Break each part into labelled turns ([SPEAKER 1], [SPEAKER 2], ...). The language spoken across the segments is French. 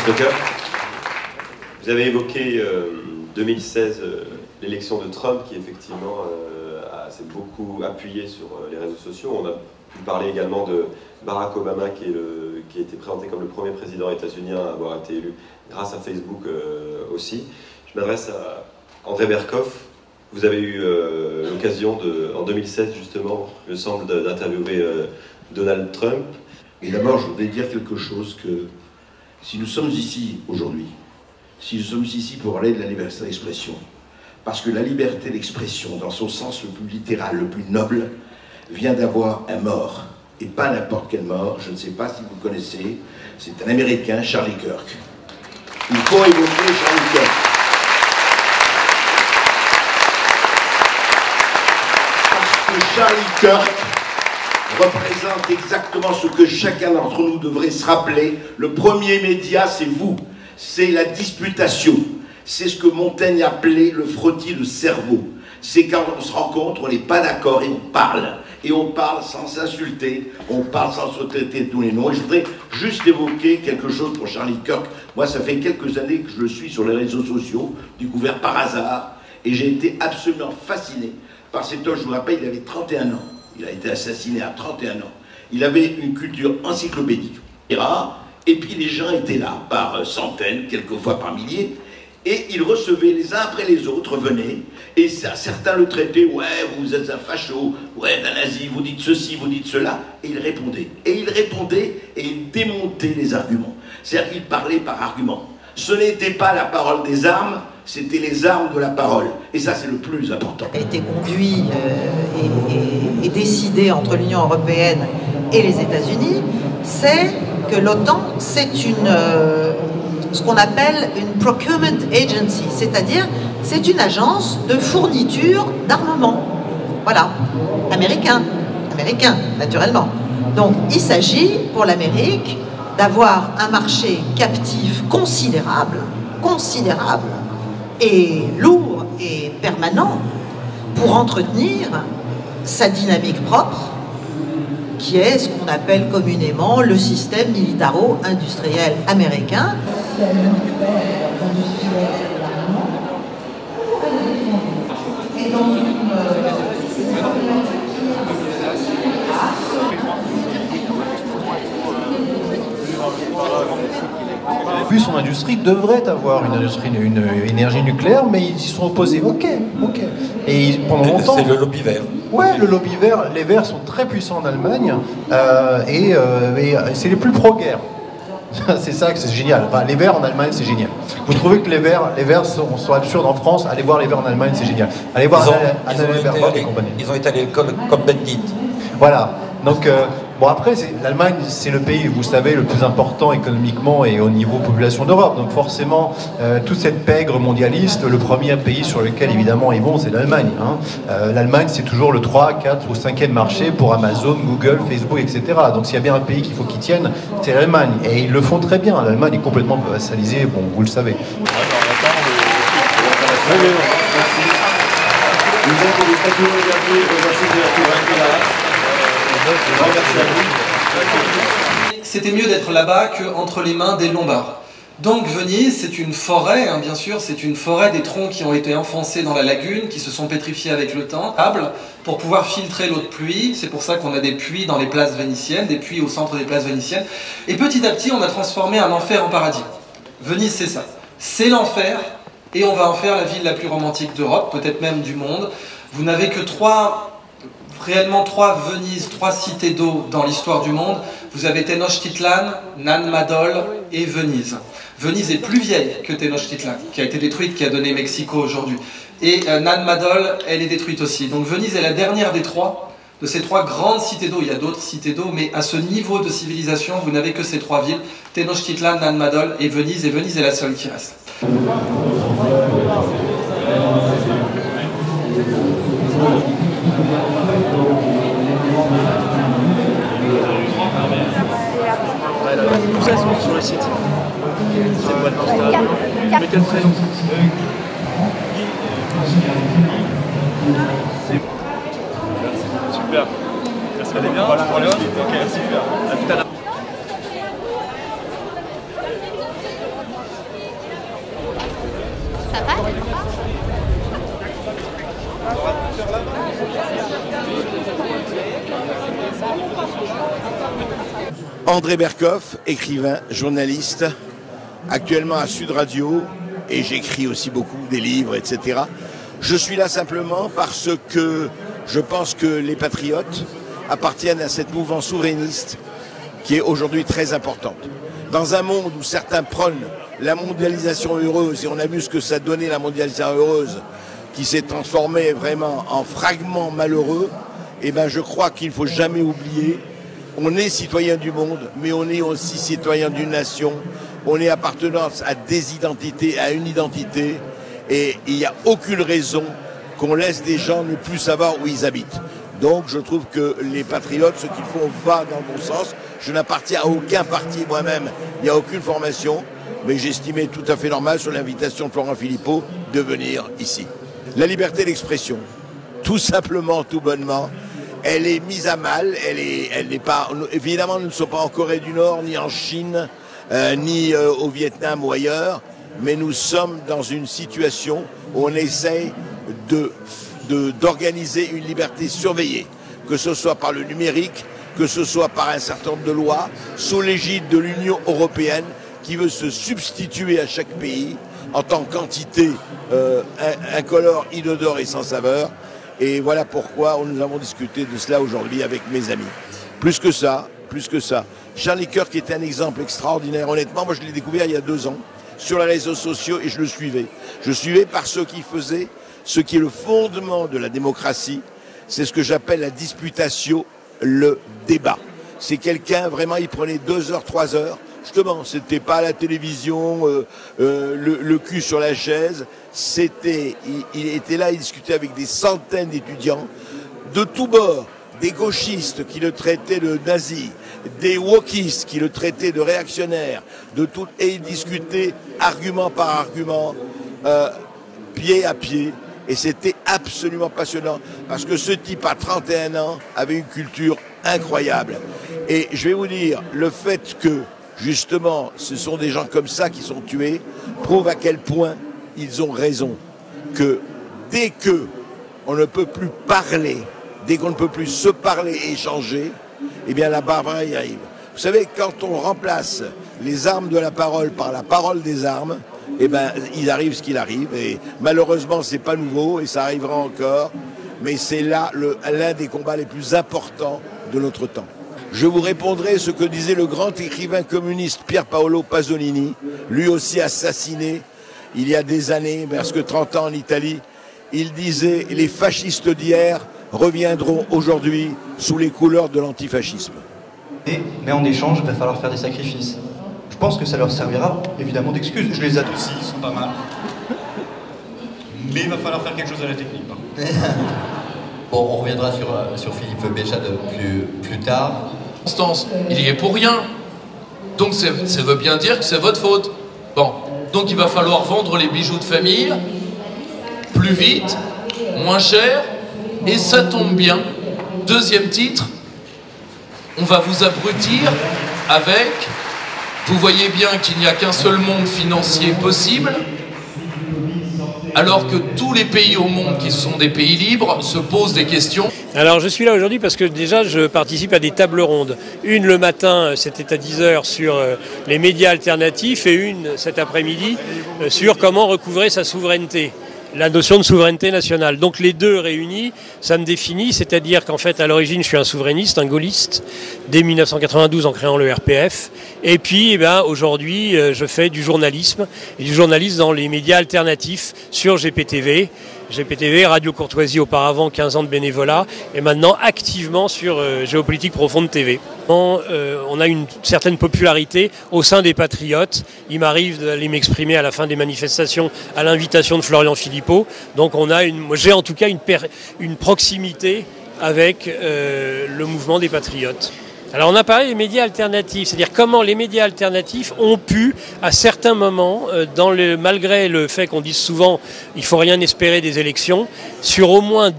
[SPEAKER 1] Stoker. Vous avez évoqué 2016, l'élection de Trump, qui effectivement s'est beaucoup appuyé sur les réseaux sociaux. On a pu parler également de Barack Obama, qui a été présenté comme le premier président états-unien à avoir été élu grâce à Facebook aussi. Je m'adresse à André Berkoff. Vous avez eu l'occasion, en 2016 justement, il me semble, d'interviewer Donald Trump.
[SPEAKER 2] Et d'abord, je voudrais dire quelque chose, que si nous sommes ici aujourd'hui, si nous sommes ici pour parler de la liberté d'expression, parce que la liberté d'expression, dans son sens le plus littéral, le plus noble, vient d'avoir un mort, et pas n'importe quel mort. Je ne sais pas si vous le connaissez, c'est un Américain, Charlie Kirk. Il faut évoquer Charlie Kirk. Parce que Charlie Kirk représente exactement ce que chacun d'entre nous devrait se rappeler. Le premier média, c'est vous. C'est la disputation. C'est ce que Montaigne appelait le frottis de cerveau. C'est quand on se rencontre, on n'est pas d'accord et on parle. Et on parle sans s'insulter, on parle sans se traiter de tous les noms. Et je voudrais juste évoquer quelque chose pour Charlie Kirk. Moi, ça fait quelques années que je le suis sur les réseaux sociaux, découvert par hasard. Et j'ai été absolument fasciné par cet homme. Je vous rappelle, il avait 31 ans. Il a été assassiné à 31 ans. Il avait une culture encyclopédique. Et puis les gens étaient là, par centaines, quelquefois par milliers. Et il recevait les uns après les autres, venaient, et certains le traitaient, ouais, vous êtes un facho, ouais, un nazi, vous dites ceci, vous dites cela, et il répondait. Et il répondait, et il démontait les arguments. C'est-à-dire qu'il parlait par argument. Ce n'était pas la parole des armes, c'était les armes de la parole. Et ça, c'est le plus important.
[SPEAKER 3] A été conduit et décidé entre l'Union européenne et les États-Unis, c'est que l'OTAN, c'est ce qu'on appelle une procurement agency, c'est-à-dire c'est une agence de fourniture d'armement. Voilà, américain, naturellement. Donc il s'agit pour l'Amérique d'avoir un marché captif considérable et lourd et permanent pour entretenir sa dynamique propre, qui est ce qu'on appelle communément le système militaro-industriel américain. Et dans
[SPEAKER 4] Puis son industrie devrait avoir une énergie nucléaire, mais ils y sont opposés. Ok. Et pendant longtemps.
[SPEAKER 5] C'est le lobby vert.
[SPEAKER 4] Ouais, le lobby vert. Les Verts sont très puissants en Allemagne et c'est les plus pro-guerre. C'est ça que c'est génial. Enfin, les Verts en Allemagne, c'est génial. Vous trouvez que les Verts sont absurdes en France? Allez voir les Verts en Allemagne, c'est génial. Allez voir Annalena Baerbock et compagnie.
[SPEAKER 5] Ils ont été à l'école comme Bandit.
[SPEAKER 4] Voilà. Donc, bon, après, l'Allemagne, c'est le pays, vous savez, le plus important économiquement et au niveau population d'Europe. Donc, forcément, toute cette pègre mondialiste, le premier pays sur lequel, évidemment, ils vont, c'est l'Allemagne. Hein. L'Allemagne, c'est toujours le 3, 4 ou 5e marché pour Amazon, Google, Facebook, etc. Donc, s'il y a bien un pays qu'il faut qu'ils tiennent, c'est l'Allemagne. Et ils le font très bien. L'Allemagne est complètement vassalisée, bon, vous le savez.
[SPEAKER 6] C'était mieux d'être là-bas qu'entre les mains des Lombards. Donc Venise, c'est une forêt, hein, bien sûr, c'est une forêt des troncs qui ont été enfoncés dans la lagune, qui se sont pétrifiés avec le temps, pour pouvoir filtrer l'eau de pluie. C'est pour ça qu'on a des puits dans les places vénitiennes, des puits au centre des places vénitiennes. Et petit à petit, on a transformé un enfer en paradis. Venise, c'est ça. C'est l'enfer, et on va en faire la ville la plus romantique d'Europe, peut-être même du monde. Vous n'avez que réellement trois Venise, 3 cités d'eau dans l'histoire du monde. Vous avez Tenochtitlan, Nan Madol et Venise. Venise est plus vieille que Tenochtitlan, qui a été détruite, qui a donné Mexico aujourd'hui. Et Nan Madol, elle est détruite aussi. Donc Venise est la dernière de ces 3 grandes cités d'eau. Il y a d'autres cités d'eau, mais à ce niveau de civilisation, vous n'avez que ces 3 villes, Tenochtitlan, Nan Madol et Venise est la seule qui reste.
[SPEAKER 7] Tout ça c'est sur le site. C'est une boîte postale. Mettez le prénom. Super. Merci. Allez bien. Voilà. Ok, super. À tout à l'heure.
[SPEAKER 8] Ça va?
[SPEAKER 2] André Berkoff, écrivain, journaliste, actuellement à Sud Radio, et j'écris aussi beaucoup des livres, etc. Je suis là simplement parce que je pense que les patriotes appartiennent à cette mouvance souverainiste qui est aujourd'hui très importante. Dans un monde où certains prônent la mondialisation heureuse, et on a vu ce que ça donnait la mondialisation heureuse, qui s'est transformée vraiment en fragments malheureux, eh ben je crois qu'il ne faut jamais oublier, on est citoyen du monde, mais on est aussi citoyen d'une nation, on est appartenance à des identités, à une identité, et il n'y a aucune raison qu'on laisse des gens ne plus savoir où ils habitent. Donc je trouve que les patriotes, ce qu'ils font va dans le bon sens. Je n'appartiens à aucun parti moi-même, il n'y a aucune formation, mais j'estimais tout à fait normal sur l'invitation de Florent Philippot de venir ici. La liberté d'expression, tout simplement, tout bonnement, elle est mise à mal, elle n'est pas, évidemment nous ne sommes pas en Corée du Nord, ni en Chine, ni au Vietnam ou ailleurs, mais nous sommes dans une situation où on essaye d'organiser une liberté surveillée, que ce soit par le numérique, que ce soit par un certain nombre de lois, sous l'égide de l'Union européenne, qui veut se substituer à chaque pays en tant qu'entité incolore, inodore et sans saveur. Et voilà pourquoi nous avons discuté de cela aujourd'hui avec mes amis. Plus que ça, Charlie Kirk était un exemple extraordinaire. Honnêtement, moi je l'ai découvert il y a 2 ans sur les réseaux sociaux et je le suivais. Je suivais par ceux qui faisaient ce qui est le fondement de la démocratie. C'est ce que j'appelle la disputatio, le débat. C'est quelqu'un, vraiment, il prenait 2 heures, 3 heures. Justement, c'était pas la télévision, le cul sur la chaise. Il était là, il discutait avec des centaines d'étudiants de tous bords, des gauchistes qui le traitaient de nazi, des wokistes qui le traitaient de réactionnaire, et il discutait argument par argument, pied à pied. Et c'était absolument passionnant, parce que ce type, à 31 ans, avait une culture incroyable. Et je vais vous dire, le fait que, justement, ce sont des gens comme ça qui sont tués, prouve à quel point ils ont raison. Que dès qu'on ne peut plus parler, dès qu'on ne peut plus se parler et échanger, eh bien la barbarie arrive. Vous savez, quand on remplace les armes de la parole par la parole des armes, eh ben, il arrive ce qu'il arrive, et malheureusement c'est pas nouveau, et ça arrivera encore, mais c'est là l'un des combats les plus importants de notre temps. Je vous répondrai ce que disait le grand écrivain communiste Pier Paolo Pasolini, lui aussi assassiné il y a des années, presque 30 ans en Italie. Il disait « Les fascistes d'hier reviendront aujourd'hui sous les couleurs de l'antifascisme ».
[SPEAKER 9] Mais en échange, il va falloir faire des sacrifices. Je pense que ça leur servira évidemment d'excuse. Je les adore.
[SPEAKER 10] Si, ils sont pas mal. Mais il va falloir faire quelque chose à la technique.
[SPEAKER 11] Bon, on reviendra sur Philippe Béjade plus tard.
[SPEAKER 12] Constance, il y est pour rien. Donc ça veut bien dire que c'est votre faute. Bon, donc il va falloir vendre les bijoux de famille plus vite, moins cher, et ça tombe bien. 2e titre, on va vous abrutir avec... Vous voyez bien qu'il n'y a qu'un seul monde financier possible, alors que tous les pays au monde qui sont des pays libres se posent des questions.
[SPEAKER 7] Alors je suis là aujourd'hui parce que déjà je participe à des tables rondes. Une le matin, c'était à 10h sur les médias alternatifs, et une cet après-midi sur comment recouvrer sa souveraineté. La notion de souveraineté nationale. Donc les deux réunis, ça me définit, c'est-à-dire qu'en fait, à l'origine, je suis un souverainiste, un gaulliste, dès 1992 en créant le RPF. Et puis, eh ben, aujourd'hui, je fais du journalisme, et du journalisme dans les médias alternatifs sur GPTV. GPTV, Radio Courtoisie auparavant, 15 ans de bénévolat, et maintenant activement sur Géopolitique Profonde TV. On a une certaine popularité au sein des patriotes. Il m'arrive d'aller m'exprimer à la fin des manifestations à l'invitation de Florian Philippot. Donc j'ai en tout cas une proximité avec le mouvement des patriotes. Alors on a parlé des médias alternatifs, c'est-à-dire comment les médias alternatifs ont pu, à certains moments, malgré le fait qu'on dise souvent il ne faut rien espérer des élections, sur au moins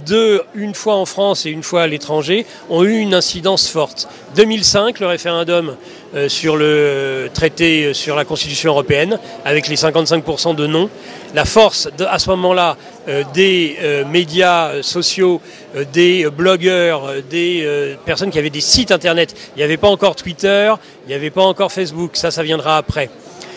[SPEAKER 7] une fois en France et une fois à l'étranger, ont eu une incidence forte. 2005, le référendum sur le traité sur la Constitution européenne, avec les 55% de non. La force, à ce moment-là, des médias sociaux, des blogueurs, des personnes qui avaient des sites internet. Il n'y avait pas encore Twitter, il n'y avait pas encore Facebook, ça viendra après.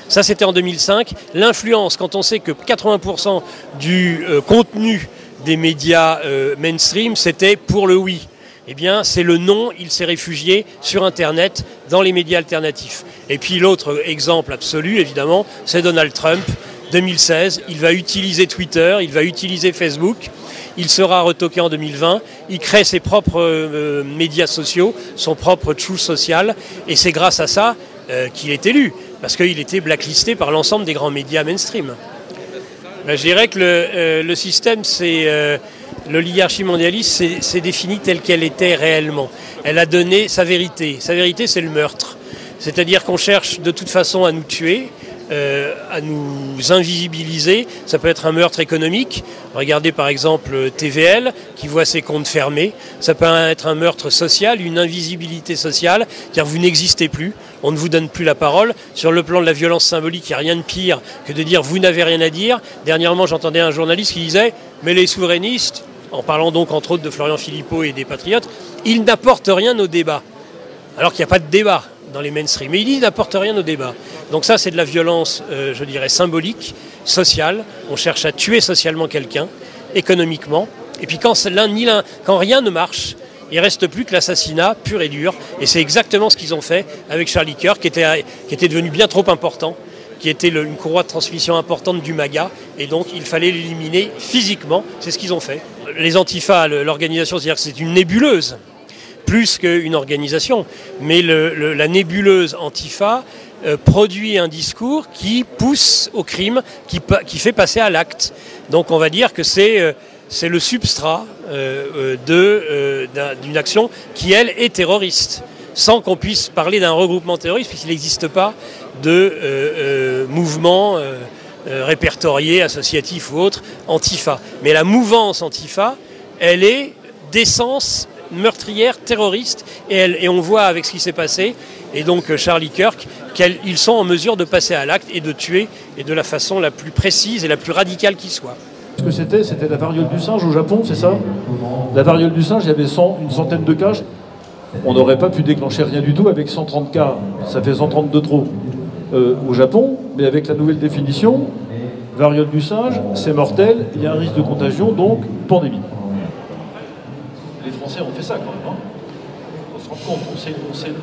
[SPEAKER 7] Ça, c'était en 2005. L'influence, quand on sait que 80% du contenu des médias mainstream, c'était pour le oui. Eh bien, c'est le non, il s'est réfugié sur Internet, dans les médias alternatifs. Et puis l'autre exemple absolu, évidemment, c'est Donald Trump. 2016, il va utiliser Twitter, il va utiliser Facebook, il sera retoqué en 2020, il crée ses propres médias sociaux, son propre Truth Social, et c'est grâce à ça qu'il est élu, parce qu'il était blacklisté par l'ensemble des grands médias mainstream. Ben, je dirais que le système, c'est l'oligarchie mondialiste, c'est défini telle qu'elle était réellement. Elle a donné sa vérité. Sa vérité, c'est le meurtre. C'est-à-dire qu'on cherche de toute façon à nous tuer, à nous invisibiliser. Ça peut être un meurtre économique. Regardez par exemple TVL qui voit ses comptes fermés. Ça peut être un meurtre social, une invisibilité sociale, car vous n'existez plus. On ne vous donne plus la parole. Sur le plan de la violence symbolique, il n'y a rien de pire que de dire vous n'avez rien à dire. Dernièrement, j'entendais un journaliste qui disait mais les souverainistes, en parlant donc entre autres de Florian Philippot et des Patriotes, ils n'apportent rien au débat. Alors qu'il n'y a pas de débat dans les mainstream. Mais il dit qu'ils n'apportent rien au débat. Donc ça, c'est de la violence, je dirais, symbolique, sociale. On cherche à tuer socialement quelqu'un, économiquement. Et puis quand rien ne marche, il ne reste plus que l'assassinat pur et dur. Et c'est exactement ce qu'ils ont fait avec Charlie Kirk, qui était devenu bien trop important, qui était une courroie de transmission importante du MAGA. Et donc, il fallait l'éliminer physiquement. C'est ce qu'ils ont fait. Les Antifa, l'organisation, c'est-à-dire que c'est une nébuleuse, plus qu'une organisation. Mais la nébuleuse Antifa produit un discours qui pousse au crime, qui fait passer à l'acte. Donc on va dire que c'est le substrat d'une action qui, elle, est terroriste, sans qu'on puisse parler d'un regroupement terroriste, puisqu'il n'existe pas de mouvement répertorié, associatif ou autre, Antifa. Mais la mouvance Antifa, elle est d'essence meurtrière, terroriste, et on voit avec ce qui s'est passé, et donc Charlie Kirk, qu'ils sont en mesure de passer à l'acte et de tuer, et de la façon la plus précise et la plus radicale qui soit.
[SPEAKER 8] Ce que c'était la variole du singe au Japon, c'est ça? La variole du singe, il y avait une centaine de cas. On n'aurait pas pu déclencher rien du tout avec 130 cas, ça fait 130 de trop au Japon, mais avec la nouvelle définition, variole du singe, c'est mortel, il y a un risque de contagion, donc pandémie. Les Français ont fait ça quand même. Hein. On se rend compte, on s'est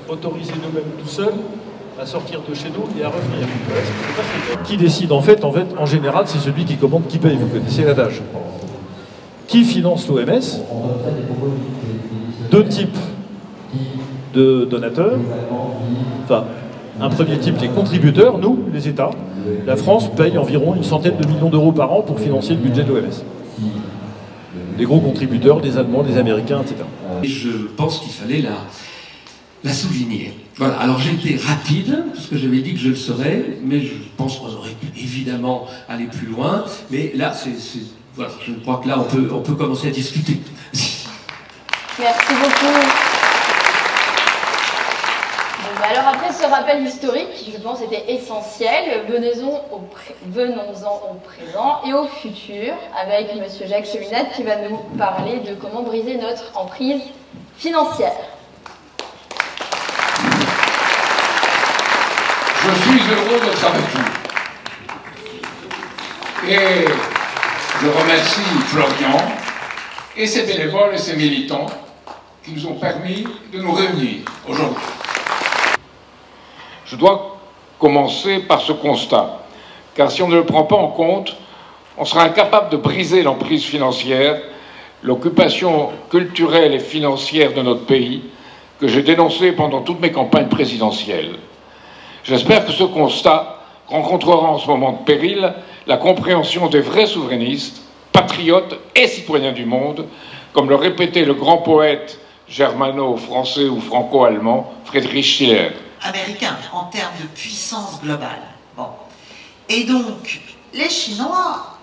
[SPEAKER 8] autorisé nous-mêmes tout seuls à sortir de chez nous et à revenir. Qui décide en fait, en général, c'est celui qui commande qui paye. Vous connaissez l'adage. Qui finance l'OMS? Deux types de donateurs. Enfin, un premier type, les contributeurs, nous, les États. La France paye environ une centaine de millions d'euros par an pour financer le budget de l'OMS. Les gros contributeurs, les Allemands, les Américains, etc.
[SPEAKER 10] Et je pense qu'il fallait la souligner. Voilà, alors j'ai été rapide, parce que j'avais dit que je le serais, mais je pense qu'on aurait pu évidemment aller plus loin, mais là, voilà, je crois que là, on peut commencer à discuter.
[SPEAKER 13] Merci beaucoup. Bon, bah alors après ce rappel historique, qui je pense était essentiel, venons-en au présent et au futur, avec M. Jacques Cheminade qui va nous parler de comment briser notre emprise financière.
[SPEAKER 14] Je suis heureux de s'arrêter. Et je remercie Florian et ses bénévoles et ses militants qui nous ont permis de nous réunir aujourd'hui. Je dois commencer par ce constat, car si on ne le prend pas en compte, on sera incapable de briser l'emprise financière, l'occupation culturelle et financière de notre pays, que j'ai dénoncée pendant toutes mes campagnes présidentielles. J'espère que ce constat rencontrera en ce moment de péril la compréhension des vrais souverainistes, patriotes et citoyens du monde, comme le répétait le grand poète germano-français ou franco-allemand Friedrich Schiller.
[SPEAKER 15] Américain en termes de puissance globale. Bon. Et donc, les Chinois,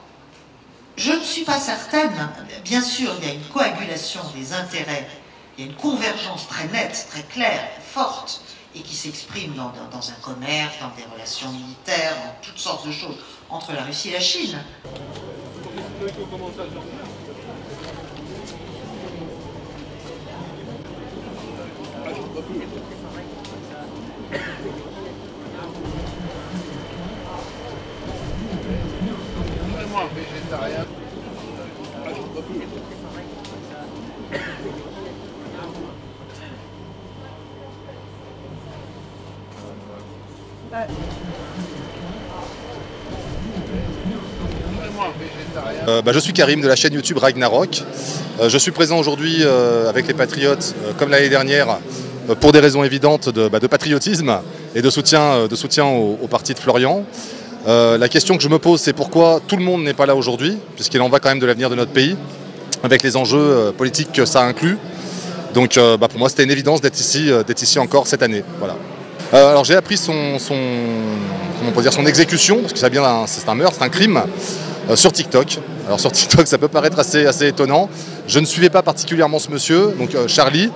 [SPEAKER 15] je ne suis pas certaine, bien sûr, il y a une coagulation des intérêts, il y a une convergence très nette, très claire, forte, et qui s'exprime dans un commerce, dans des relations militaires, dans toutes sortes de choses entre la Russie et la Chine.
[SPEAKER 16] Végétarien.
[SPEAKER 17] Je suis Karim de la chaîne YouTube Ragnarok. Je suis présent aujourd'hui avec les Patriotes, comme l'année dernière, pour des raisons évidentes de patriotisme et de soutien au parti de Florian. La question que je me pose, c'est pourquoi tout le monde n'est pas là aujourd'hui, puisqu'il en va quand même de l'avenir de notre pays, avec les enjeux politiques que ça inclut. Donc pour moi, c'était une évidence d'être ici encore cette année. Voilà. Alors j'ai appris son exécution, parce que c'est un meurtre, c'est un crime, sur TikTok. Alors sur TikTok, ça peut paraître assez étonnant. Je ne suivais pas particulièrement ce monsieur, donc Charlie,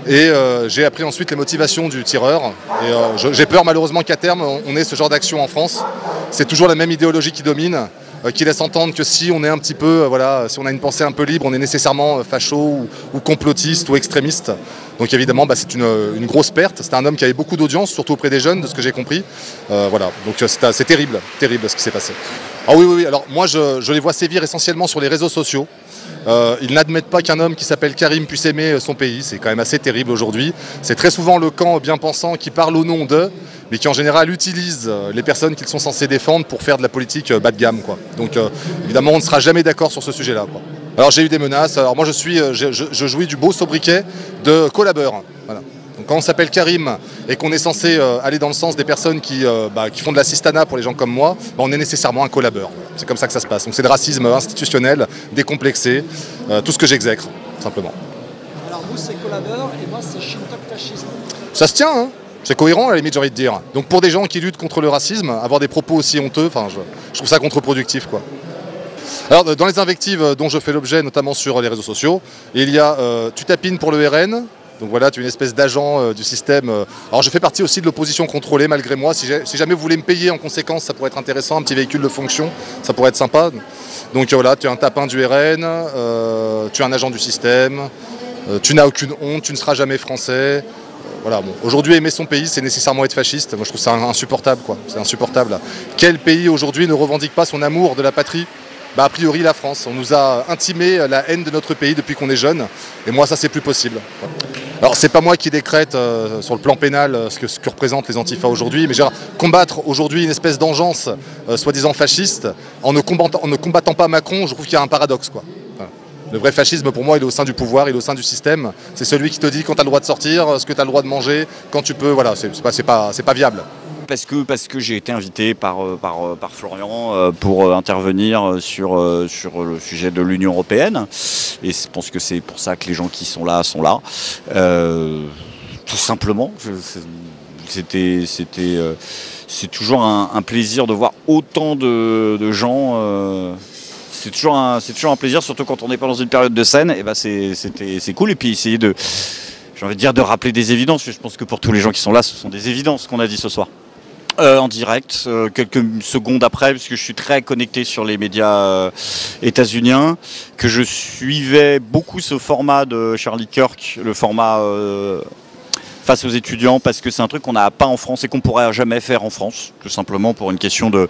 [SPEAKER 17] et j'ai appris ensuite les motivations du tireur. Et j'ai peur malheureusement qu'à terme, on ait ce genre d'action en France. C'est toujours la même idéologie qui domine, qui laisse entendre que si on est un petit peu, si on a une pensée un peu libre, on est nécessairement facho ou complotiste ou extrémiste. Donc évidemment, c'est une grosse perte. C'était un homme qui avait beaucoup d'audience, surtout auprès des jeunes, de ce que j'ai compris. Voilà, donc c'est terrible ce qui s'est passé. Ah oui, alors moi je les vois sévir essentiellement sur les réseaux sociaux. Ils n'admettent pas qu'un homme qui s'appelle Karim puisse aimer son pays, c'est quand même assez terrible aujourd'hui. C'est très souvent le camp bien pensant qui parle au nom d'eux, mais qui en général utilise les personnes qu'ils sont censés défendre pour faire de la politique bas de gamme, quoi. Donc évidemment on ne sera jamais d'accord sur ce sujet-là, quoi. Alors j'ai eu des menaces, alors moi je jouis du beau sobriquet de collabeur. Voilà. Donc quand on s'appelle Karim et qu'on est censé aller dans le sens des personnes qui font de l'assistanat pour les gens comme moi, on est nécessairement un collabeur. C'est comme ça que ça se passe. Donc c'est de racisme institutionnel, décomplexé, tout ce que j'exècre, simplement.
[SPEAKER 18] Alors vous c'est collabeur et moi c'est Shintok fasciste.
[SPEAKER 17] Ça se tient, hein. C'est cohérent à la limite, j'ai envie de dire. Donc pour des gens qui luttent contre le racisme, avoir des propos aussi honteux, je trouve ça contre-productif, quoi. Alors dans les invectives dont je fais l'objet, notamment sur les réseaux sociaux, il y a tu tapines pour le RN. Donc voilà, tu es une espèce d'agent du système. Alors je fais partie aussi de l'opposition contrôlée malgré moi. Si jamais vous voulez me payer en conséquence, ça pourrait être intéressant, un petit véhicule de fonction, ça pourrait être sympa. Donc voilà, tu es un tapin du RN, tu es un agent du système, tu n'as aucune honte, tu ne seras jamais français. Voilà, bon. Aujourd'hui, aimer son pays, c'est nécessairement être fasciste. Moi je trouve ça insupportable, quoi. C'est insupportable. Quel pays aujourd'hui ne revendique pas son amour de la patrie ? A priori la France. On nous a intimé la haine de notre pays depuis qu'on est jeune. Et moi ça c'est plus possible. Alors c'est pas moi qui décrète sur le plan pénal ce que représentent les antifas aujourd'hui, mais combattre aujourd'hui une espèce d'engeance soi-disant fasciste en ne combattant pas Macron, je trouve qu'il y a un paradoxe, quoi. Voilà. Le vrai fascisme pour moi il est au sein du pouvoir, il est au sein du système. C'est celui qui te dit quand tu as le droit de sortir, ce que tu as le droit de manger, quand tu peux, voilà, c'est pas viable.
[SPEAKER 19] Parce que j'ai été invité par Florian pour intervenir sur le sujet de l'Union européenne. Et je pense que c'est pour ça que les gens qui sont là sont là. Tout simplement. C'est toujours un plaisir de voir autant de gens. C'est toujours un plaisir, surtout quand on n'est pas dans une période de scène. Et c'est cool. Et puis essayer j'ai envie de dire, de rappeler des évidences. Je pense que pour tous les gens qui sont là, ce sont des évidences qu'on a dit ce soir. En direct, quelques secondes après, puisque je suis très connecté sur les médias états-uniens, que je suivais beaucoup ce format de Charlie Kirk, le format face aux étudiants, parce que c'est un truc qu'on n'a pas en France et qu'on pourrait jamais faire en France, tout simplement pour une question de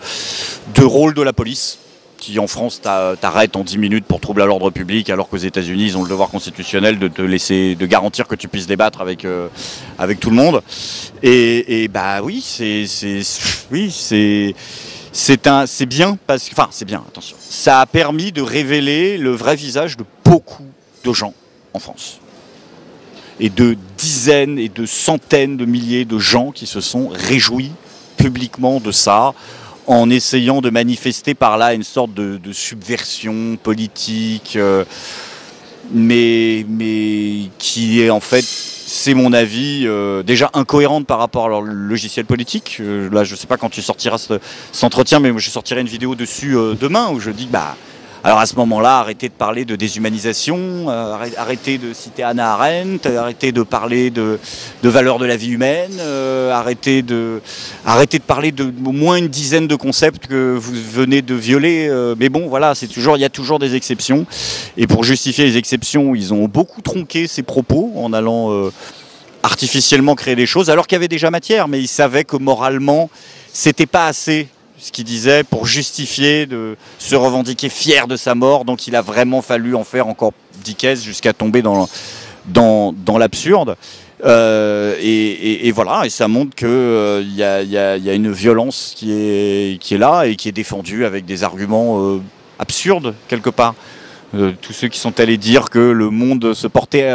[SPEAKER 19] rôle de la police. Qui en France t'arrête en 10 minutes pour trouble à l'ordre public, alors qu'aux États-Unis ils ont le devoir constitutionnel de te laisser, de garantir que tu puisses débattre avec tout le monde. Et oui, c'est bien parce que, enfin c'est bien, attention, ça a permis de révéler le vrai visage de beaucoup de gens en France. Et de dizaines et de centaines de milliers de gens qui se sont réjouis publiquement de ça, en essayant de manifester par là une sorte de subversion politique, mais qui est en fait, c'est mon avis, déjà incohérente par rapport à leur logiciel politique. Là, je ne sais pas quand tu sortiras cet entretien, mais je sortirai une vidéo dessus demain où je dis Alors à ce moment-là, arrêtez de parler de déshumanisation, arrêtez de citer Hannah Arendt, arrêtez de parler de valeurs de la vie humaine, arrêtez de parler de au moins une dizaine de concepts que vous venez de violer. Mais bon, voilà, il y a toujours des exceptions. Et pour justifier les exceptions, ils ont beaucoup tronqué ces propos en allant artificiellement créer des choses, alors qu'il y avait déjà matière, mais ils savaient que moralement, c'était pas assez ce qu'il disait pour justifier de se revendiquer fier de sa mort. Donc il a vraiment fallu en faire encore 10 caisses jusqu'à tomber dans l'absurde. Et voilà, et ça montre que y a une violence qui est là et qui est défendue avec des arguments absurdes quelque part. Tous ceux qui sont allés dire que le monde se portait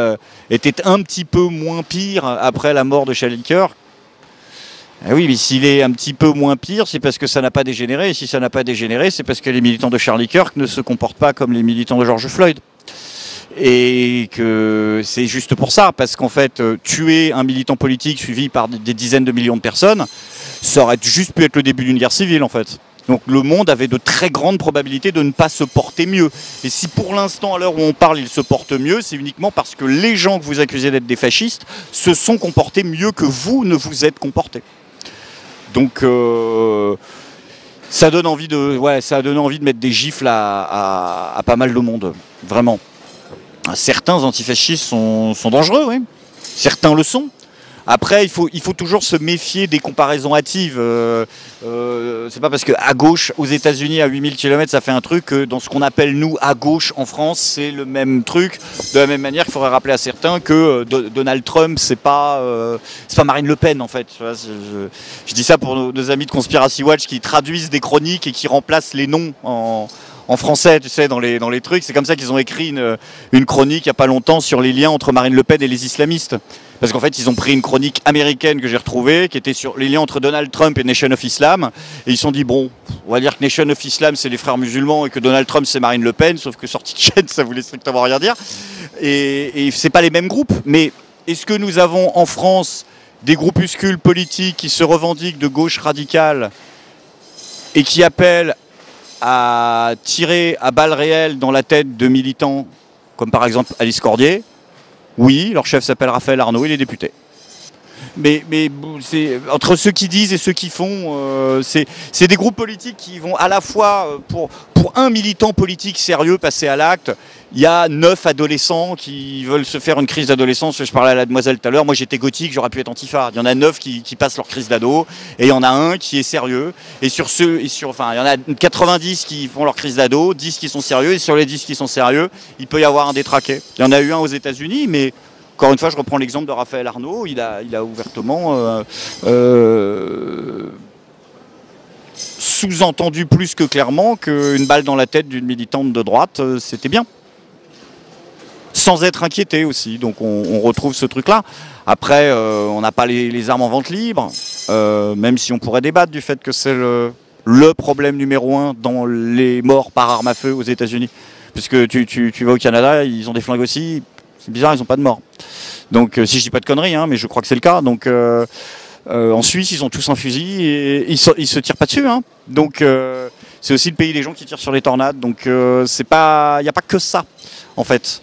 [SPEAKER 19] était un petit peu moins pire après la mort de Charlie Kirk. Ah oui, mais s'il est un petit peu moins pire, c'est parce que ça n'a pas dégénéré. Et si ça n'a pas dégénéré, c'est parce que les militants de Charlie Kirk ne se comportent pas comme les militants de George Floyd. Et que c'est juste pour ça, parce qu'en fait, tuer un militant politique suivi par des dizaines de millions de personnes, ça aurait juste pu être le début d'une guerre civile, en fait. Donc le monde avait de très grandes probabilités de ne pas se porter mieux. Et si pour l'instant, à l'heure où on parle, il se porte mieux, c'est uniquement parce que les gens que vous accusez d'être des fascistes se sont comportés mieux que vous ne vous êtes comportés. Donc ça donne envie de mettre des gifles à pas mal de monde, vraiment. Certains antifascistes sont dangereux, oui. Certains le sont. Après, il faut toujours se méfier des comparaisons hâtives. C'est pas parce qu'à gauche, aux États-Unis, à 8000 km, ça fait un truc, que dans ce qu'on appelle, nous, à gauche, en France, c'est le même truc. De la même manière qu'il faudrait rappeler à certains que Donald Trump, c'est pas Marine Le Pen, en fait. Je dis ça pour nos amis de Conspiracy Watch qui traduisent des chroniques et qui remplacent les noms en français, tu sais, dans les trucs. C'est comme ça qu'ils ont écrit une chronique il n'y a pas longtemps sur les liens entre Marine Le Pen et les islamistes. Parce qu'en fait, ils ont pris une chronique américaine que j'ai retrouvée, qui était sur les liens entre Donald Trump et Nation of Islam. Et ils se sont dit, bon, on va dire que Nation of Islam, c'est les frères musulmans et que Donald Trump, c'est Marine Le Pen. Sauf que sortie de chaîne, ça voulait strictement rien dire. Et c'est pas les mêmes groupes. Mais est-ce que nous avons en France des groupuscules politiques qui se revendiquent de gauche radicale et qui appellent à tirer à balles réelles dans la tête de militants, comme par exemple Alice Cordier? Oui, leur chef s'appelle Raphaël Arnaud, il est député. Mais c'est entre ceux qui disent et ceux qui font, c'est des groupes politiques qui vont à la fois, pour un militant politique sérieux passer à l'acte, il y a 9 adolescents qui veulent se faire une crise d'adolescence. Je parlais à la demoiselle tout à l'heure, moi j'étais gothique, j'aurais pu être antifa. Il y en a 9 qui passent leur crise d'ado, et il y en a un qui est sérieux. Et il y en a 90 qui font leur crise d'ado, 10 qui sont sérieux, et sur les 10 qui sont sérieux, il peut y avoir un détraqué. Il y en a eu un aux États-Unis, mais encore une fois, je reprends l'exemple de Raphaël Arnaud, il a ouvertement sous-entendu plus que clairement qu'une balle dans la tête d'une militante de droite, c'était bien. Sans être inquiété aussi, donc on retrouve ce truc-là. Après, on n'a pas les armes en vente libre, même si on pourrait débattre du fait que c'est le problème numéro 1 dans les morts par arme à feu aux États-Unis. Puisque tu vas au Canada, ils ont des flingues aussi, c'est bizarre, ils n'ont pas de morts. Donc, si je dis pas de conneries, hein, mais je crois que c'est le cas. Donc, en Suisse, ils ont tous un fusil et ils se tirent pas dessus. Hein. Donc, c'est aussi le pays des gens qui tirent sur les tornades. Donc, il n'y a pas que ça, en fait.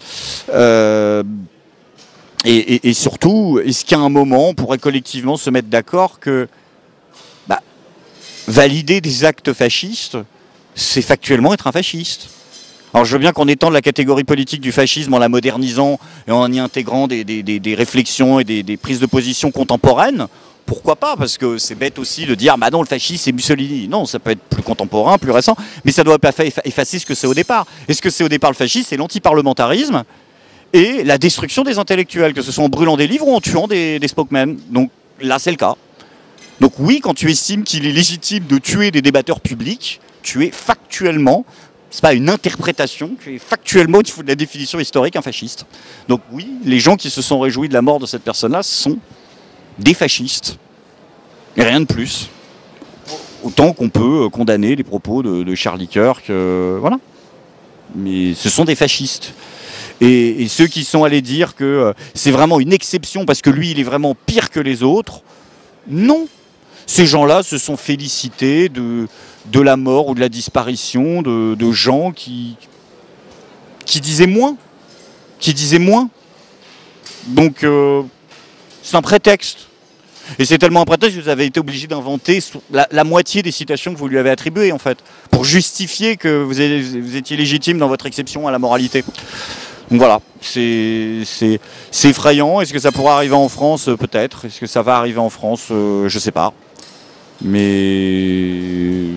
[SPEAKER 19] Et surtout, est-ce qu'à un moment, on pourrait collectivement se mettre d'accord que valider des actes fascistes, c'est factuellement être un fasciste? Alors je veux bien qu'on étende la catégorie politique du fascisme en la modernisant et en y intégrant des réflexions et des prises de position contemporaines. Pourquoi pas? Parce que c'est bête aussi de dire bah non, le fascisme c'est Mussolini. Non, ça peut être plus contemporain, plus récent, mais ça ne doit pas effacer ce que c'est au départ. Et ce que c'est au départ le fascisme, c'est l'antiparlementarisme et la destruction des intellectuels, que ce soit en brûlant des livres ou en tuant des spokesmen. Donc là c'est le cas. Donc oui, quand tu estimes qu'il est légitime de tuer des débatteurs publics, tu es factuellement... C'est pas une interprétation, tu es factuellement au niveau de la définition historique un fasciste. Donc oui, les gens qui se sont réjouis de la mort de cette personne-là sont des fascistes. Et rien de plus. Autant qu'on peut condamner les propos de Charlie Kirk, voilà. Mais ce sont des fascistes. Et ceux qui sont allés dire que c'est vraiment une exception parce que lui, il est vraiment pire que les autres, non. Ces gens-là se sont félicités de la mort ou de la disparition de gens qui qui disaient moins. Donc, c'est un prétexte. Et c'est tellement un prétexte que vous avez été obligé d'inventer la moitié des citations que vous lui avez attribuées, en fait, pour justifier que vous étiez légitime dans votre exception à la moralité. Donc voilà, c'est effrayant. Est-ce que ça pourra arriver en France? Peut-être. Est-ce que ça va arriver en France? Je sais pas. Mais...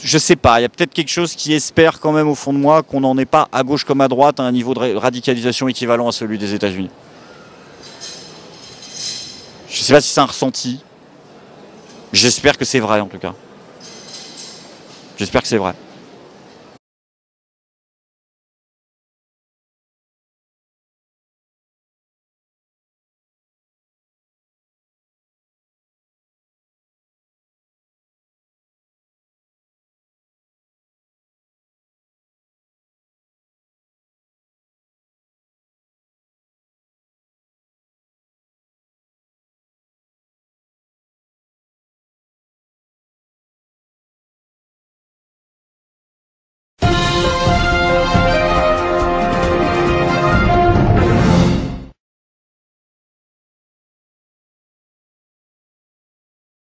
[SPEAKER 19] je sais pas, il y a peut-être quelque chose qui espère quand même au fond de moi qu'on n'en est pas à gauche comme à droite à un niveau de radicalisation équivalent à celui des États-Unis. Je sais pas si c'est un ressenti. J'espère que c'est vrai en tout cas. J'espère que c'est vrai.